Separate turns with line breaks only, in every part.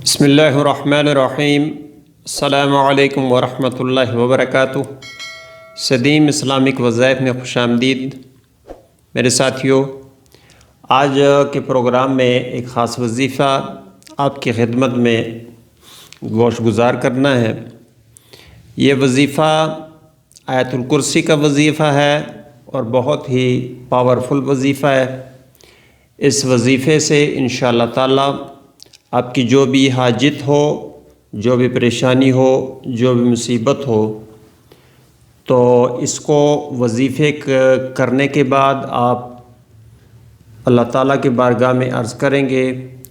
بسم اللہ الرحمن الرحیم۔ السلام علیکم ورحمۃ اللہ وبرکاتہ۔ صدیم اسلامک وظائف میں خوش آمدید میرے ساتھیوں۔ آج کے پروگرام میں ایک خاص وظیفہ آپ کی خدمت میں گوش گزار کرنا ہے۔ یہ وظیفہ آیت الکرسی کا وظیفہ ہے اور بہت ہی پاورفل وظیفہ ہے۔ اس وظیفے سے انشاءاللہ تعالی آپ کی جو بھی حاجت ہو، جو بھی پریشانی ہو، جو بھی مصیبت ہو، تو اس کو وظیفے کرنے کے بعد آپ اللہ تعالیٰ کے بارگاہ میں عرض کریں گے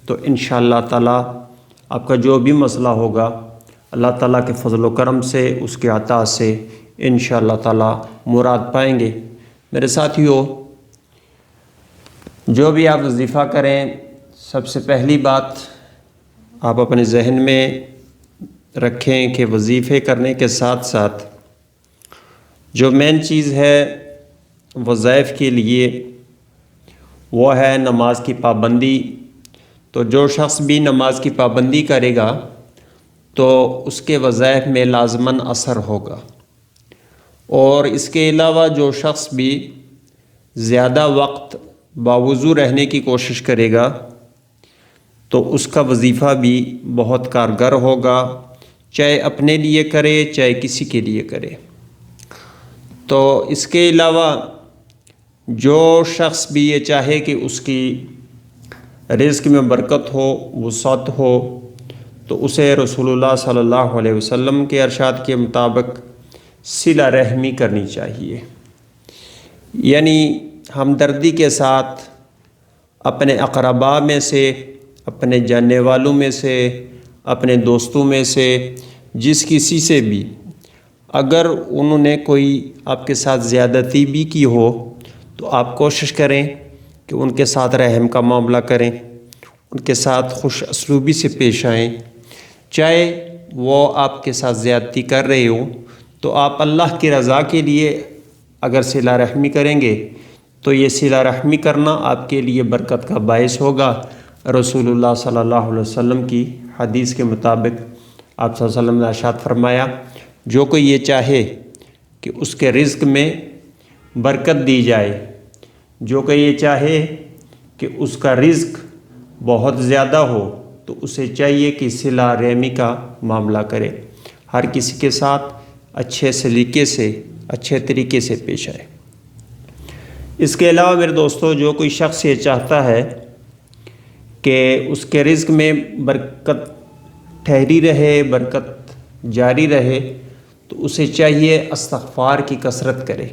تو انشاءاللہ تعالیٰ آپ کا جو بھی مسئلہ ہوگا اللہ تعالیٰ کے فضل و کرم سے، اس کے عطا سے انشاءاللہ تعالیٰ مراد پائیں گے۔ میرے ساتھیوں، جو بھی آپ وظیفہ کریں، سب سے پہلی بات آپ اپنے ذہن میں رکھیں کہ وظیفے کرنے کے ساتھ ساتھ جو مین چیز ہے وظائف کے لیے وہ ہے نماز کی پابندی۔ تو جو شخص بھی نماز کی پابندی کرے گا تو اس کے وظائف میں لازماً اثر ہوگا، اور اس کے علاوہ جو شخص بھی زیادہ وقت باوضو رہنے کی کوشش کرے گا تو اس کا وظیفہ بھی بہت کارگر ہوگا، چاہے اپنے لیے کرے چاہے کسی کے لیے کرے۔ تو اس کے علاوہ جو شخص بھی یہ چاہے کہ اس کی رزق میں برکت ہو، وسعت ہو، تو اسے رسول اللہ صلی اللہ علیہ وسلم کے ارشاد کے مطابق صلہ رحمی کرنی چاہیے، یعنی ہمدردی کے ساتھ اپنے اقرباء میں سے، اپنے جاننے والوں میں سے، اپنے دوستوں میں سے، جس کسی سے بھی اگر انہوں نے کوئی آپ کے ساتھ زیادتی بھی کی ہو تو آپ کوشش کریں کہ ان کے ساتھ رحم کا معاملہ کریں، ان کے ساتھ خوش اسلوبی سے پیش آئیں۔ چاہے وہ آپ کے ساتھ زیادتی کر رہے ہوں تو آپ اللہ کی رضا کے لیے اگر صلہ رحمی کریں گے تو یہ صلہ رحمی کرنا آپ کے لیے برکت کا باعث ہوگا۔ رسول اللہ صلی اللہ علیہ وسلم کی حدیث کے مطابق آپ صلی اللہ علیہ وسلم نے ارشاد فرمایا، جو کوئی یہ چاہے کہ اس کے رزق میں برکت دی جائے، جو کوئی یہ چاہے کہ اس کا رزق بہت زیادہ ہو، تو اسے چاہیے کہ صلہ رحمی کا معاملہ کرے، ہر کسی کے ساتھ اچھے سلیقے سے، اچھے طریقے سے پیش آئے۔ اس کے علاوہ میرے دوستو، جو کوئی شخص یہ چاہتا ہے کہ اس کے رزق میں برکت ٹھہری رہے، برکت جاری رہے، تو اسے چاہیے استغفار کی کثرت کرے،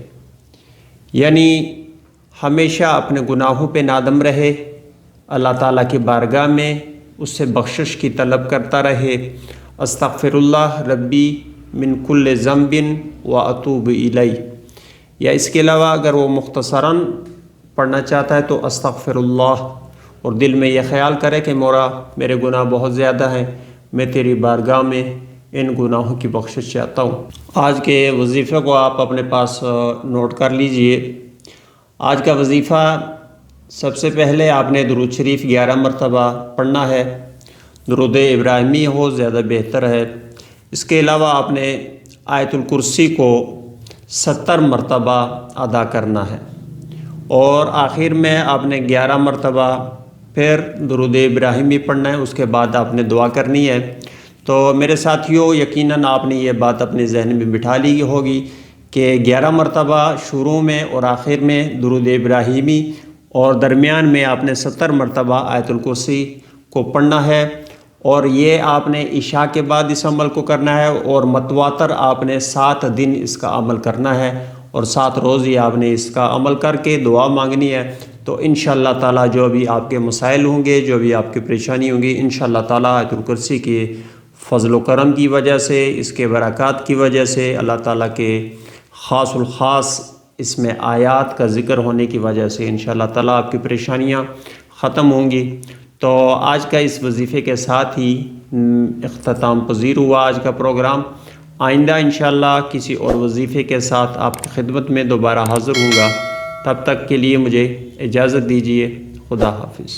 یعنی ہمیشہ اپنے گناہوں پہ نادم رہے، اللہ تعالیٰ کی بارگاہ میں اس سے بخشش کی طلب کرتا رہے۔ استغفر اللہ ربی من کل ذنب واتوب الیہ، یا اس کے علاوہ اگر وہ مختصراً پڑھنا چاہتا ہے تو استغفر اللہ، اور دل میں یہ خیال کرے کہ میرے گناہ بہت زیادہ ہیں، میں تیری بارگاہ میں ان گناہوں کی بخشش چاہتا ہوں۔ آج کے وظیفے کو آپ اپنے پاس نوٹ کر لیجئے۔ آج کا وظیفہ سب سے پہلے آپ نے درود شریف 11 مرتبہ پڑھنا ہے، درود ابراہیمی ہو زیادہ بہتر ہے۔ اس کے علاوہ آپ نے آیت الکرسی کو 70 مرتبہ ادا کرنا ہے، اور آخر میں آپ نے 11 مرتبہ پھر درود ابراہیمی پڑھنا ہے، اس کے بعد آپ نے دعا کرنی ہے۔ تو میرے ساتھیوں، یقیناً آپ نے یہ بات اپنے ذہن میں بٹھا لی ہوگی کہ 11 مرتبہ شروع میں اور آخر میں درود ابراہیمی، اور درمیان میں آپ نے 70 مرتبہ آیت الکرسی کو پڑھنا ہے، اور یہ آپ نے عشاء کے بعد اس عمل کو کرنا ہے، اور متواتر آپ نے 7 دن اس کا عمل کرنا ہے، اور 7 روز ہی آپ نے اس کا عمل کر کے دعا مانگنی ہے۔ تو انشاءاللہ تعالیٰ جو بھی آپ کے مسائل ہوں گے، جو بھی آپ کی پریشانی ہوں گی، انشاءاللہ تعالیٰ آیت الکرسی کے فضل و کرم کی وجہ سے، اس کے برکات کی وجہ سے، اللہ تعالیٰ کے خاص الخاص اس میں آیات کا ذکر ہونے کی وجہ سے انشاءاللہ تعالیٰ آپ کی پریشانیاں ختم ہوں گی۔ تو آج کا اس وظیفے کے ساتھ ہی اختتام پذیر ہوا آج کا پروگرام۔ آئندہ انشاءاللہ کسی اور وظیفے کے ساتھ آپ کی خدمت میں دوبارہ حاضر ہوں گا۔ تب تک کے لیے مجھے اجازت دیجیے۔ خدا حافظ۔